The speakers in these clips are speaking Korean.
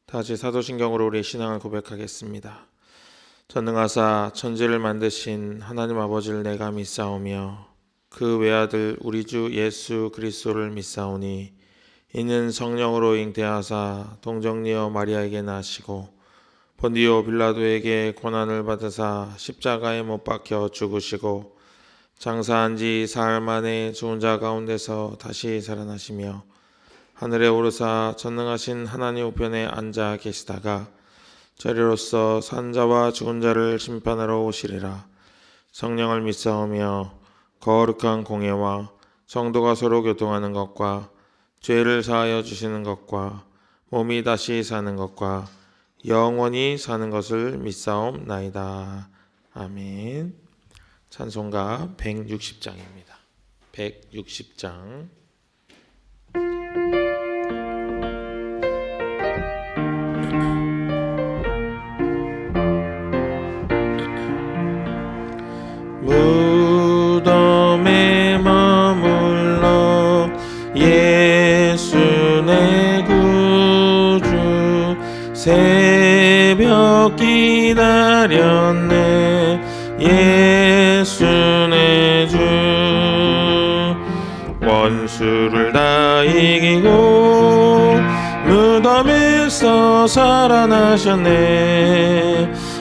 다시 사도신경으로 우리의 신앙을 고백하겠습니다. 전능하사 천지를 만드신 하나님 아버지를 내가 믿사오며 그 외아들 우리 주 예수 그리스도를 믿사오니 이는 성령으로 잉태하사 동정녀 마리아에게 나시고 본디오 빌라도에게 고난을 받으사 십자가에 못 박혀 죽으시고 장사한 지 사흘 만에 죽은 자 가운데서 다시 살아나시며 하늘에 오르사 전능하신 하나님 우편에 앉아 계시다가 저리로서 산 자와 죽은 자를 심판하러 오시리라. 성령을 믿사오며 거룩한 공예와 성도가 서로 교통하는 것과 죄를 사하여 주시는 것과 몸이 다시 사는 것과 영원히 사는 것을 믿사옵나이다. 아멘. 찬송가 160장입니다. 160장. 무덤에 머물러 예수 내 구주 새벽 기다렸네 예수 내 주 원수를 다 이기고 무덤에서 살아나셨네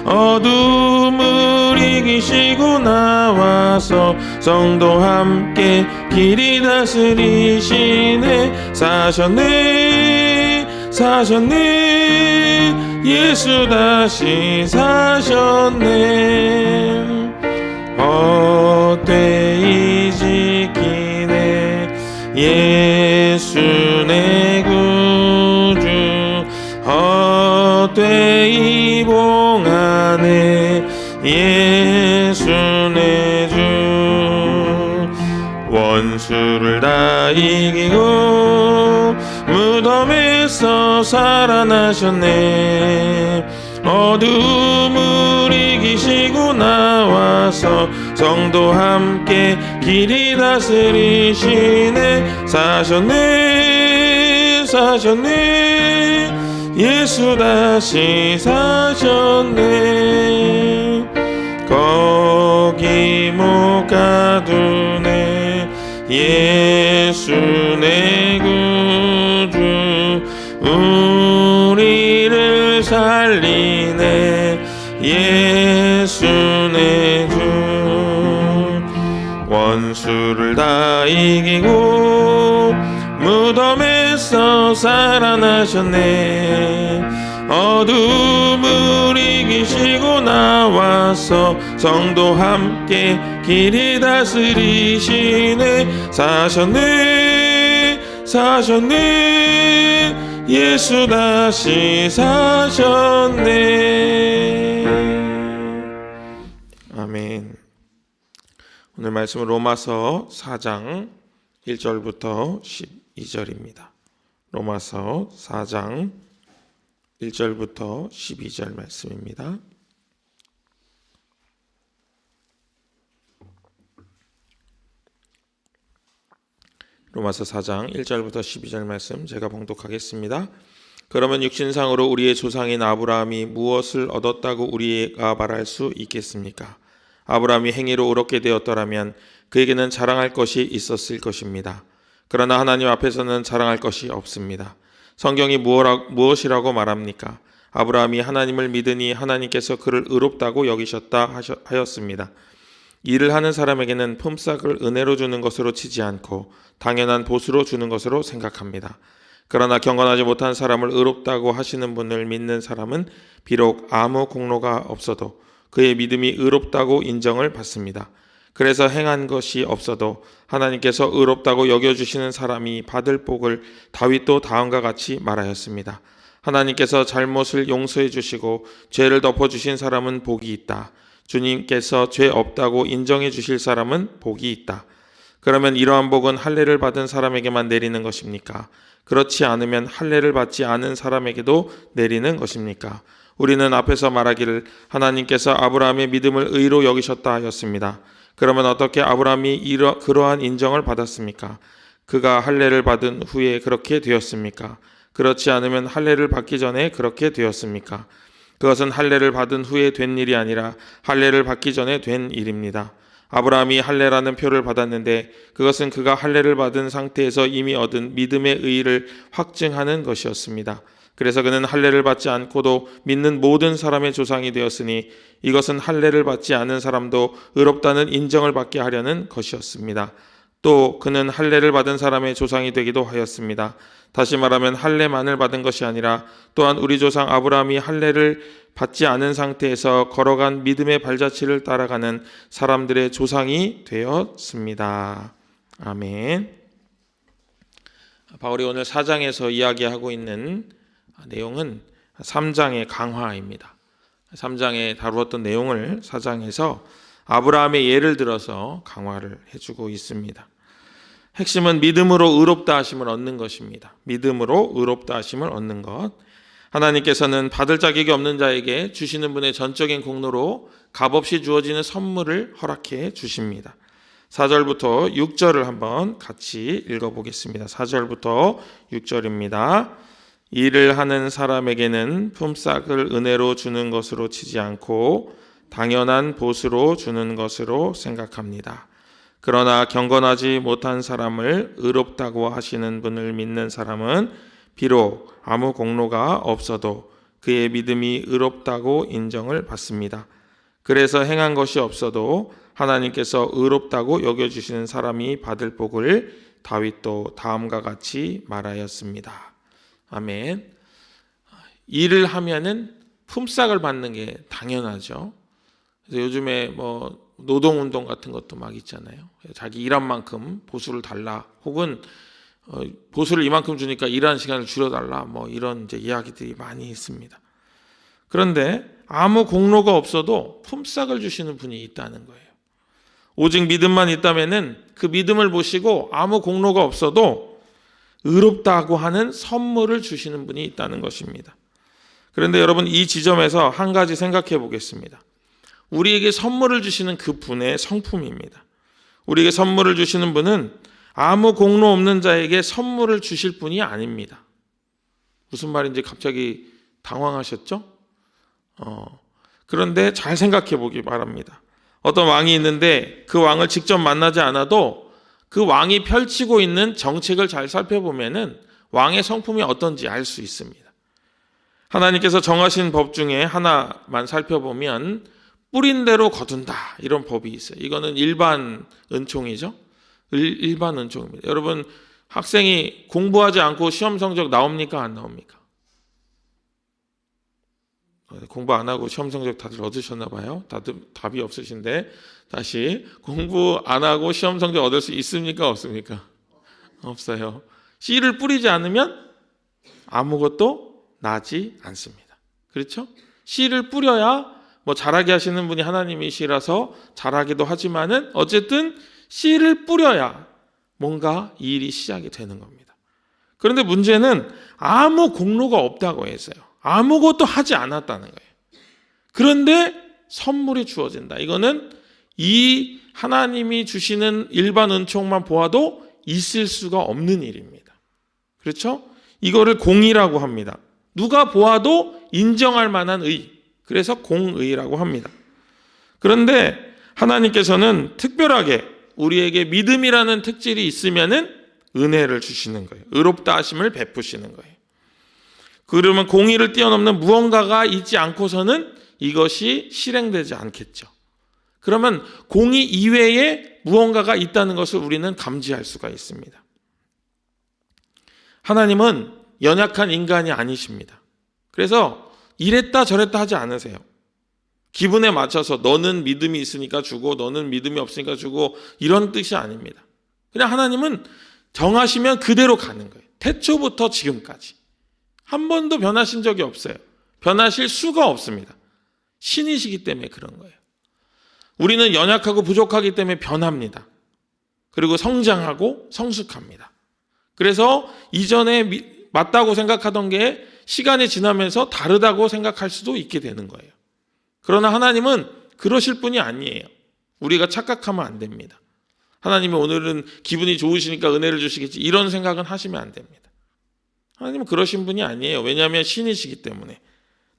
어둠을 이기시고 나와서 성도 함께 길이 다스리시네 사셨네 사셨네 예수 다시 사셨네 헛되이 지키네 예수 내 구주 헛되이 봉하네 예수 내 주 원수를 다 이기고 무덤에서 살아나셨네 어둠을 이기시고 나와서 성도 함께 길이 다스리시네 사셨네 사셨네 예수 다시 사셨네 거기 못 가두네 예수 내 구주 우리를 살리네 예수 내 주 원수를 다 이기고 무덤에서 살아나셨네 어둠을 이기시고 나와서 성도 함께 길이 다스리시네 사셨네 사셨네 예수 다시 사셨네 아멘. 오늘 말씀은 로마서 4장 1절부터 12절입니다. 로마서 4장 1절부터 12절 말씀입니다. 로마서 4장 1절부터 12절 말씀 제가 봉독하겠습니다. 그러면 육신상으로 우리의 조상인 아브라함이 무엇을 얻었다고 우리가 말할 수 있겠습니까? 아브라함이 행위로 의롭게 되었더라면 그에게는 자랑할 것이 있었을 것입니다. 그러나 하나님 앞에서는 자랑할 것이 없습니다. 성경이 무엇이라고 말합니까? 아브라함이 하나님을 믿으니 하나님께서 그를 의롭다고 여기셨다 하였습니다. 일을 하는 사람에게는 품삯을 은혜로 주는 것으로 치지 않고 당연한 보수로 주는 것으로 생각합니다. 그러나 경건하지 못한 사람을 의롭다고 하시는 분을 믿는 사람은 비록 아무 공로가 없어도 그의 믿음이 의롭다고 인정을 받습니다. 그래서 행한 것이 없어도 하나님께서 의롭다고 여겨주시는 사람이 받을 복을 다윗도 다음과 같이 말하였습니다. 하나님께서 잘못을 용서해 주시고 죄를 덮어주신 사람은 복이 있다. 주님께서 죄 없다고 인정해 주실 사람은 복이 있다. 그러면 이러한 복은 할례를 받은 사람에게만 내리는 것입니까? 그렇지 않으면 할례를 받지 않은 사람에게도 내리는 것입니까? 우리는 앞에서 말하기를 하나님께서 아브라함의 믿음을 의로 여기셨다 하였습니다. 그러면 어떻게 아브라함이 그러한 인정을 받았습니까? 그가 할례를 받은 후에 그렇게 되었습니까? 그렇지 않으면 할례를 받기 전에 그렇게 되었습니까? 그것은 할례를 받은 후에 된 일이 아니라 할례를 받기 전에 된 일입니다. 아브라함이 할례라는 표를 받았는데 그것은 그가 할례를 받은 상태에서 이미 얻은 믿음의 의의를 확증하는 것이었습니다. 그래서 그는 할례를 받지 않고도 믿는 모든 사람의 조상이 되었으니 이것은 할례를 받지 않은 사람도 의롭다는 인정을 받게 하려는 것이었습니다. 또 그는 할례를 받은 사람의 조상이 되기도 하였습니다. 다시 말하면 할례만을 받은 것이 아니라 또한 우리 조상 아브라함이 할례를 받지 않은 상태에서 걸어간 믿음의 발자취를 따라가는 사람들의 조상이 되었습니다. 아멘. 바울이 오늘 4장에서 이야기하고 있는 내용은 3장의 강화입니다. 3장에 다루었던 내용을 4장에서 아브라함의 예를 들어서 강화를 해주고 있습니다. 핵심은 믿음으로 의롭다 하심을 얻는 것입니다. 믿음으로 의롭다 하심을 얻는 것. 하나님께서는 받을 자격이 없는 자에게 주시는 분의 전적인 공로로 값없이 주어지는 선물을 허락해 주십니다. 4절부터 6절을 한번 같이 읽어보겠습니다. 4절부터 6절입니다. 일을 하는 사람에게는 품삯을 은혜로 주는 것으로 치지 않고 당연한 보수로 주는 것으로 생각합니다. 그러나 경건하지 못한 사람을 의롭다고 하시는 분을 믿는 사람은 비록 아무 공로가 없어도 그의 믿음이 의롭다고 인정을 받습니다. 그래서 행한 것이 없어도 하나님께서 의롭다고 여겨주시는 사람이 받을 복을 다윗도 다음과 같이 말하였습니다. 아멘. 일을 하면은 품삯을 받는 게 당연하죠. 그래서 요즘에 노동운동 같은 것도 막 있잖아요. 자기 일한 만큼 보수를 달라, 혹은 보수를 이만큼 주니까 일하는 시간을 줄여달라, 이런 이제 이야기들이 많이 있습니다. 그런데 아무 공로가 없어도 품삯을 주시는 분이 있다는 거예요. 오직 믿음만 있다면은 그 믿음을 보시고 아무 공로가 없어도 의롭다고 하는 선물을 주시는 분이 있다는 것입니다. 그런데 여러분, 이 지점에서 한 가지 생각해 보겠습니다. 우리에게 선물을 주시는 그 분의 성품입니다. 우리에게 선물을 주시는 분은 아무 공로 없는 자에게 선물을 주실 분이 아닙니다. 무슨 말인지 갑자기 당황하셨죠? 그런데 잘 생각해 보기 바랍니다. 어떤 왕이 있는데 그 왕을 직접 만나지 않아도 그 왕이 펼치고 있는 정책을 잘 살펴보면은 왕의 성품이 어떤지 알 수 있습니다. 하나님께서 정하신 법 중에 하나만 살펴보면 뿌린 대로 거둔다, 이런 법이 있어요. 이거는 일반 은총이죠. 일반 은총입니다. 여러분, 학생이 공부하지 않고 시험 성적 나옵니까, 안 나옵니까? 공부 안 하고 시험 성적 다들 얻으셨나 봐요. 다들 답이 없으신데 다시, 공부 안 하고 시험 성적 얻을 수 있습니까, 없습니까? 없어요. 씨를 뿌리지 않으면 아무것도 나지 않습니다. 그렇죠? 씨를 뿌려야 자라게 하시는 분이 하나님이시라서 자라기도 하지만은 어쨌든 씨를 뿌려야 뭔가 일이 시작이 되는 겁니다. 그런데 문제는 아무 공로가 없다고 해서요. 아무것도 하지 않았다는 거예요. 그런데 선물이 주어진다. 이거는 이 하나님이 주시는 일반 은총만 보아도 있을 수가 없는 일입니다. 그렇죠? 이거를 공의라고 합니다. 누가 보아도 인정할 만한 의. 그래서 공의라고 합니다. 그런데 하나님께서는 특별하게 우리에게 믿음이라는 특질이 있으면은 은혜를 주시는 거예요. 의롭다 하심을 베푸시는 거예요. 그러면 공의를 뛰어넘는 무언가가 있지 않고서는 이것이 실행되지 않겠죠. 그러면 공의 이외에 무언가가 있다는 것을 우리는 감지할 수가 있습니다. 하나님은 연약한 인간이 아니십니다. 그래서 이랬다 저랬다 하지 않으세요. 기분에 맞춰서 너는 믿음이 있으니까 주고 너는 믿음이 없으니까 주고 이런 뜻이 아닙니다. 그냥 하나님은 정하시면 그대로 가는 거예요. 태초부터 지금까지. 한 번도 변하신 적이 없어요. 변하실 수가 없습니다. 신이시기 때문에 그런 거예요. 우리는 연약하고 부족하기 때문에 변합니다. 그리고 성장하고 성숙합니다. 그래서 이전에 맞다고 생각하던 게 시간이 지나면서 다르다고 생각할 수도 있게 되는 거예요. 그러나 하나님은 그러실 분이 아니에요. 우리가 착각하면 안 됩니다. 하나님이 오늘은 기분이 좋으시니까 은혜를 주시겠지, 이런 생각은 하시면 안 됩니다. 하나님은 그러신 분이 아니에요. 왜냐하면 신이시기 때문에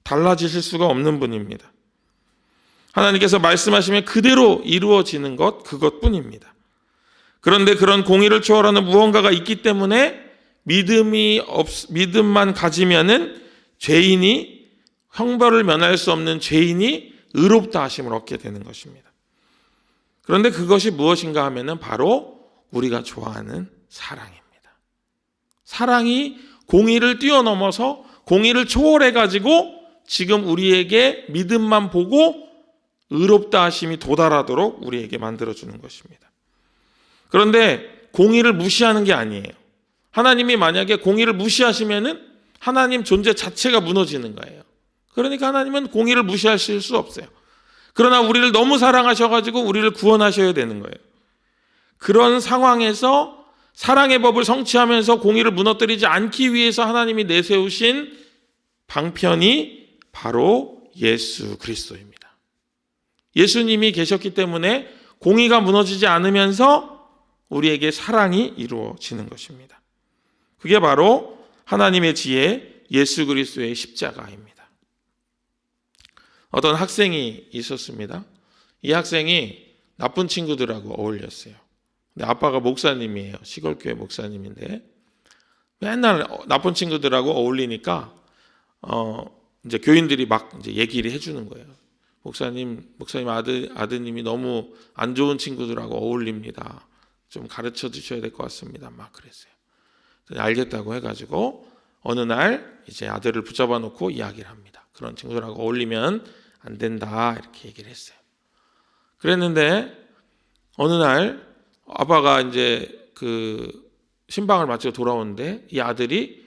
달라지실 수가 없는 분입니다. 하나님께서 말씀하시면 그대로 이루어지는 것, 그것뿐입니다. 그런데 그런 공의를 초월하는 무언가가 있기 때문에 믿음만 가지면은 죄인이, 형벌을 면할 수 없는 죄인이 의롭다 하심을 얻게 되는 것입니다. 그런데 그것이 무엇인가 하면은 바로 우리가 좋아하는 사랑입니다. 사랑이 공의를 뛰어넘어서 공의를 초월해가지고 지금 우리에게 믿음만 보고 의롭다 하심이 도달하도록 우리에게 만들어주는 것입니다. 그런데 공의를 무시하는 게 아니에요. 하나님이 만약에 공의를 무시하시면은 하나님 존재 자체가 무너지는 거예요. 그러니까 하나님은 공의를 무시하실 수 없어요. 그러나 우리를 너무 사랑하셔가지고 우리를 구원하셔야 되는 거예요. 그런 상황에서 사랑의 법을 성취하면서 공의를 무너뜨리지 않기 위해서 하나님이 내세우신 방편이 바로 예수 그리스도입니다. 예수님이 계셨기 때문에 공의가 무너지지 않으면서 우리에게 사랑이 이루어지는 것입니다. 그게 바로 하나님의 지혜 예수 그리스도의 십자가입니다. 어떤 학생이 있었습니다. 이 학생이 나쁜 친구들하고 어울렸어요. 근데 아빠가 목사님이에요. 시골교회 목사님인데 맨날 나쁜 친구들하고 어울리니까 이제 교인들이 막 이제 얘기를 해주는 거예요. 목사님 아드님이 너무 안 좋은 친구들하고 어울립니다. 좀 가르쳐 주셔야 될 것 같습니다. 막 그랬어요. 알겠다고 해가지고 어느 날 이제 아들을 붙잡아 놓고 이야기를 합니다. 그런 친구들하고 어울리면 안 된다 이렇게 얘기를 했어요. 그랬는데 어느 날 아빠가 이제 그 신방을 마치고 돌아오는데 이 아들이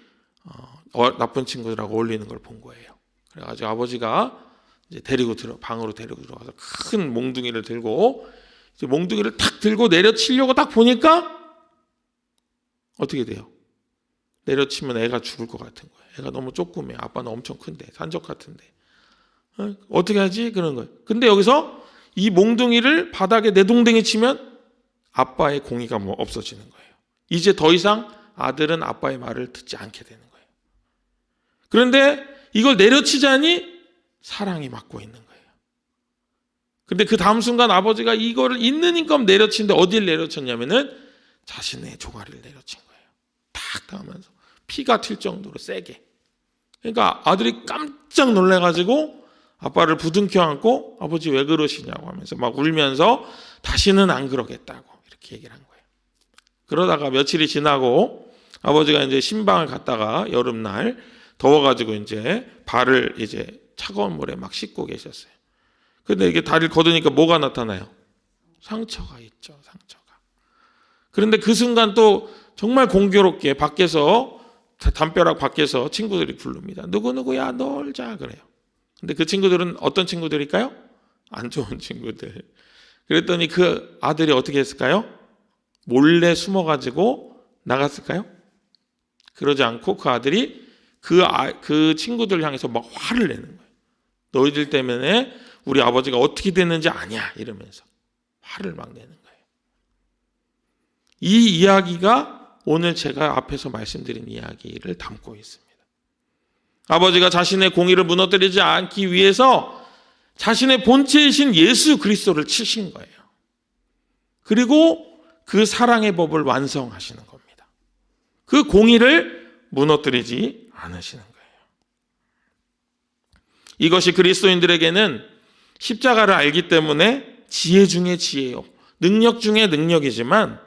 나쁜 친구들하고 어울리는 걸 본 거예요. 그래가지고 아버지가 이제 방으로 데리고 들어가서 큰 몽둥이를 들고 이제 몽둥이를 탁 들고 내려치려고 딱 보니까 어떻게 돼요? 내려치면 애가 죽을 것 같은 거예요. 애가 너무 조그매. 아빠는 엄청 큰데 산적 같은데 어떻게 하지? 그런 거예요. 근데 여기서 이 몽둥이를 바닥에 내동댕이 치면 아빠의 공의가 없어지는 거예요. 이제 더 이상 아들은 아빠의 말을 듣지 않게 되는 거예요. 그런데 이걸 내려치자니 사랑이 막고 있는 거예요. 근데 그 다음 순간 아버지가 이거를 있는 힘껏 내려치는데 어디를 내려쳤냐면은 자신의 조가리를 내려친 거예요. 탁 하면서 피가 튈 정도로 세게. 그러니까 아들이 깜짝 놀래가지고 아빠를 부둥켜 안고 아버지 왜 그러시냐고 하면서 막 울면서 다시는 안 그러겠다고 이렇게 얘기를 한 거예요. 그러다가 며칠이 지나고 아버지가 이제 신방을 갔다가 여름날 더워가지고 이제 발을 이제 차가운 물에 막 씻고 계셨어요. 근데 이게 다리를 걷으니까 뭐가 나타나요? 상처가 있죠, 상처가. 그런데 그 순간 또 정말 공교롭게 밖에서 담벼락 밖에서 친구들이 부릅니다. 누구누구야 놀자 그래요. 근데 그 친구들은 어떤 친구들일까요? 안 좋은 친구들. 그랬더니 그 아들이 어떻게 했을까요? 몰래 숨어가지고 나갔을까요? 그러지 않고 그 아들이 그 친구들 향해서 막 화를 내는 거예요. 너희들 때문에 우리 아버지가 어떻게 됐는지 아냐 이러면서 화를 막 내는 거예요. 이 이야기가 오늘 제가 앞에서 말씀드린 이야기를 담고 있습니다. 아버지가 자신의 공의를 무너뜨리지 않기 위해서 자신의 본체이신 예수 그리스도를 치신 거예요. 그리고 그 사랑의 법을 완성하시는 겁니다. 그 공의를 무너뜨리지 않으시는 거예요. 이것이 그리스도인들에게는 십자가를 알기 때문에 지혜 중에 지혜요, 능력 중에 능력이지만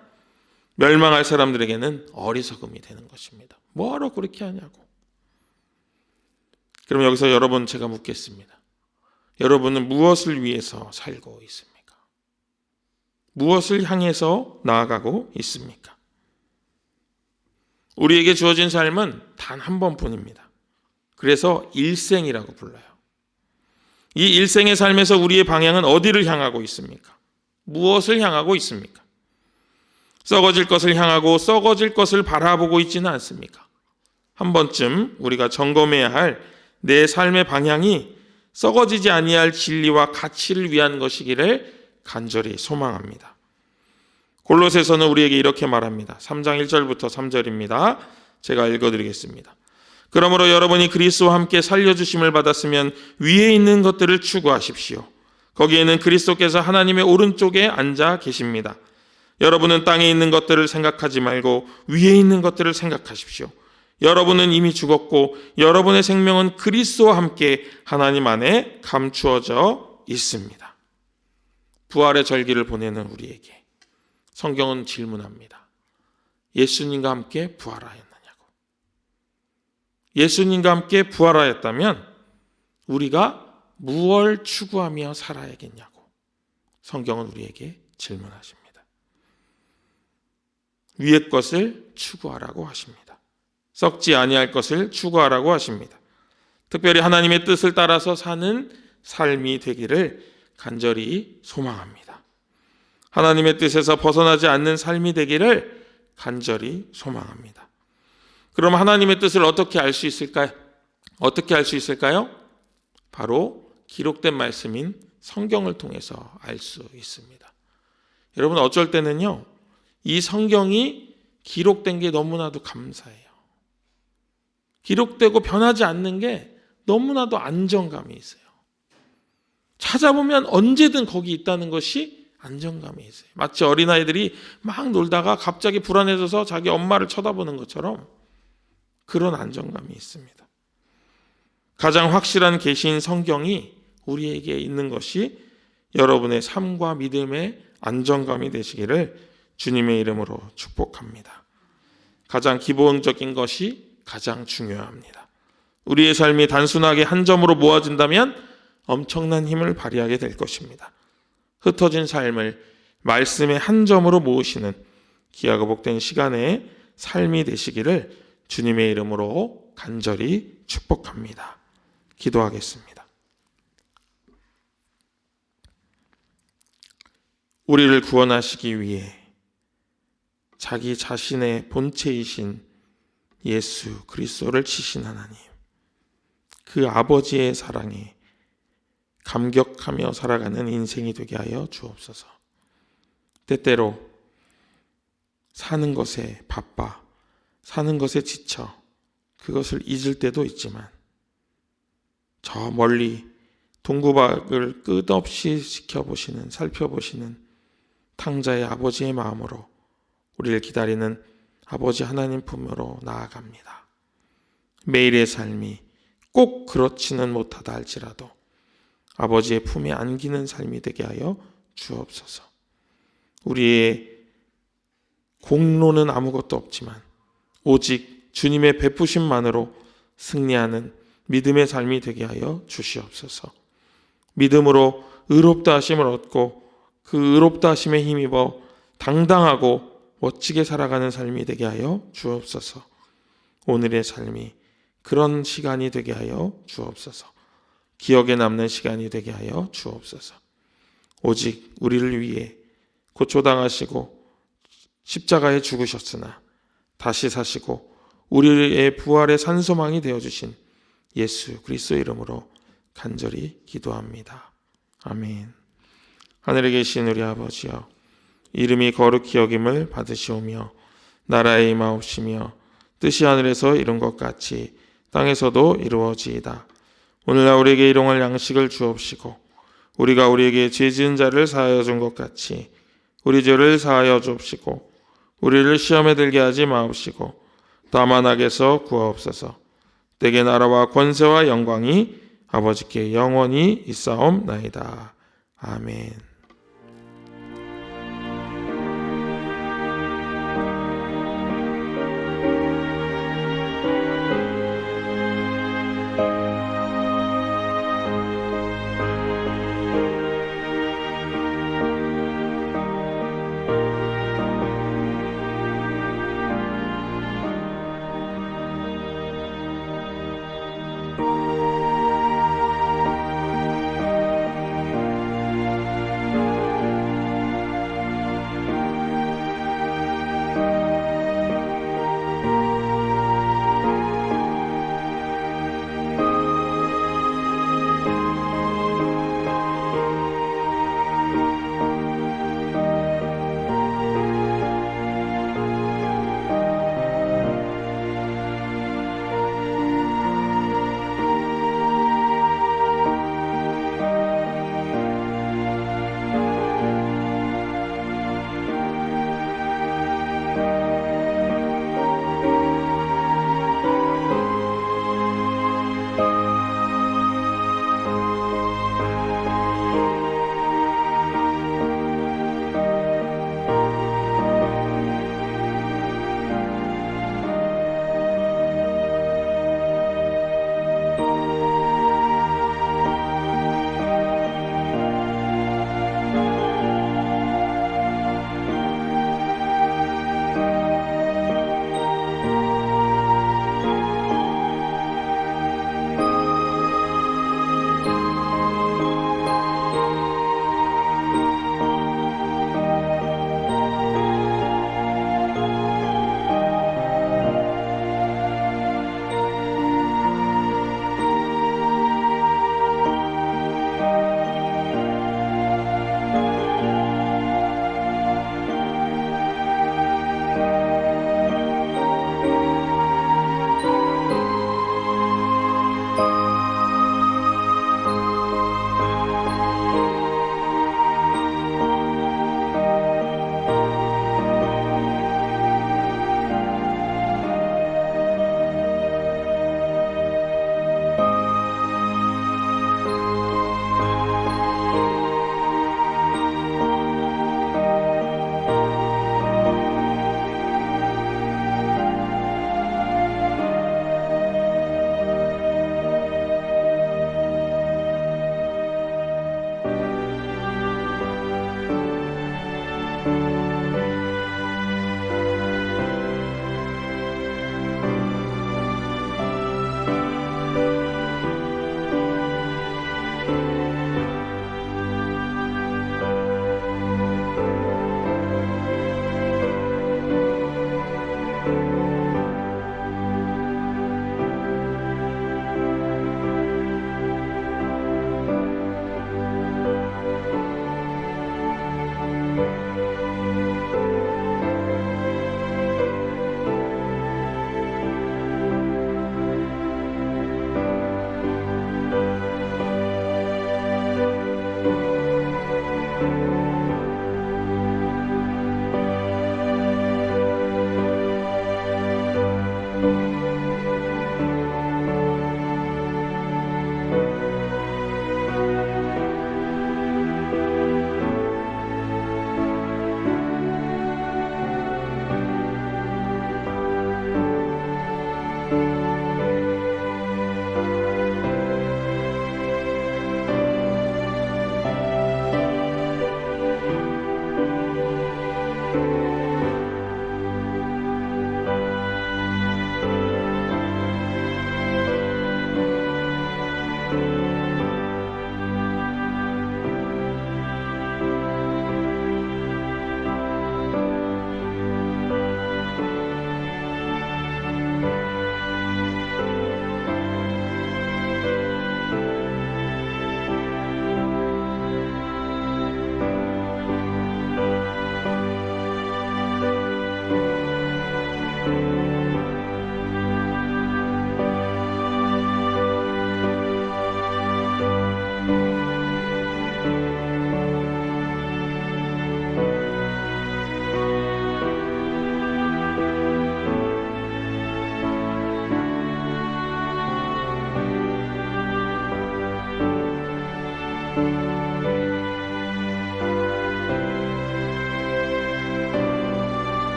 멸망할 사람들에게는 어리석음이 되는 것입니다. 뭐하러 그렇게 하냐고. 그럼 여기서 여러분 제가 묻겠습니다. 여러분은 무엇을 위해서 살고 있습니까? 무엇을 향해서 나아가고 있습니까? 우리에게 주어진 삶은 단 한 번뿐입니다. 그래서 일생이라고 불러요. 이 일생의 삶에서 우리의 방향은 어디를 향하고 있습니까? 무엇을 향하고 있습니까? 썩어질 것을 향하고 썩어질 것을 바라보고 있지는 않습니까? 한 번쯤 우리가 점검해야 할 내 삶의 방향이 썩어지지 아니할 진리와 가치를 위한 것이기를 간절히 소망합니다. 골로새서는 우리에게 이렇게 말합니다. 3장 1절부터 3절입니다. 제가 읽어드리겠습니다. 그러므로 여러분이 그리스도와 함께 살려주심을 받았으면 위에 있는 것들을 추구하십시오. 거기에는 그리스도께서 하나님의 오른쪽에 앉아 계십니다. 여러분은 땅에 있는 것들을 생각하지 말고 위에 있는 것들을 생각하십시오. 여러분은 이미 죽었고 여러분의 생명은 그리스도와 함께 하나님 안에 감추어져 있습니다. 부활의 절기를 보내는 우리에게 성경은 질문합니다. 예수님과 함께 부활하였느냐고. 예수님과 함께 부활하였다면 우리가 무엇을 추구하며 살아야겠냐고 성경은 우리에게 질문하십니다. 위의 것을 추구하라고 하십니다. 썩지 아니할 것을 추구하라고 하십니다. 특별히 하나님의 뜻을 따라서 사는 삶이 되기를 간절히 소망합니다. 하나님의 뜻에서 벗어나지 않는 삶이 되기를 간절히 소망합니다. 그럼 하나님의 뜻을 어떻게 알 수 있을까요? 어떻게 알 수 있을까요? 바로 기록된 말씀인 성경을 통해서 알 수 있습니다. 여러분, 어쩔 때는요, 이 성경이 기록된 게 너무나도 감사해요. 기록되고 변하지 않는 게 너무나도 안정감이 있어요. 찾아보면 언제든 거기 있다는 것이 안정감이 있어요. 마치 어린아이들이 막 놀다가 갑자기 불안해져서 자기 엄마를 쳐다보는 것처럼 그런 안정감이 있습니다. 가장 확실한 계시인 성경이 우리에게 있는 것이 여러분의 삶과 믿음의 안정감이 되시기를 주님의 이름으로 축복합니다. 가장 기본적인 것이 가장 중요합니다. 우리의 삶이 단순하게 한 점으로 모아진다면 엄청난 힘을 발휘하게 될 것입니다. 흩어진 삶을 말씀의 한 점으로 모으시는 귀하고 복된 시간의 삶이 되시기를 주님의 이름으로 간절히 축복합니다. 기도하겠습니다. 우리를 구원하시기 위해 자기 자신의 본체이신 예수 그리스도를 치신 하나님, 그 아버지의 사랑에 감격하며 살아가는 인생이 되게 하여 주옵소서. 때때로 사는 것에 바빠, 사는 것에 지쳐 그것을 잊을 때도 있지만 저 멀리 동구박을 끝없이 지켜보시는, 살펴보시는 탕자의 아버지의 마음으로 우리를 기다리는 아버지 하나님 품으로 나아갑니다. 매일의 삶이 꼭 그렇지는 못하다 할지라도 아버지의 품에 안기는 삶이 되게 하여 주옵소서. 우리의 공로는 아무것도 없지만 오직 주님의 베푸심만으로 승리하는 믿음의 삶이 되게 하여 주시옵소서. 믿음으로 의롭다 하심을 얻고 그 의롭다 하심에 힘입어 당당하고 멋지게 살아가는 삶이 되게 하여 주옵소서. 오늘의 삶이 그런 시간이 되게 하여 주옵소서. 기억에 남는 시간이 되게 하여 주옵소서. 오직 우리를 위해 고초당하시고 십자가에 죽으셨으나 다시 사시고 우리의 부활의 산소망이 되어주신 예수 그리스도 이름으로 간절히 기도합니다. 아멘. 하늘에 계신 우리 아버지여, 이름이 거룩히 여김을 받으시오며 나라의 임하옵시며 뜻이 하늘에서 이룬 것 같이 땅에서도 이루어지이다. 오늘날 우리에게 일용할 양식을 주옵시고 우리가 우리에게 죄 지은 자를 사하여 준 것 같이 우리 죄를 사하여 주옵시고 우리를 시험에 들게 하지 마옵시고 다만 악에서 구하옵소서. 내게 나라와 권세와 영광이 아버지께 영원히 있사옵나이다. 아멘.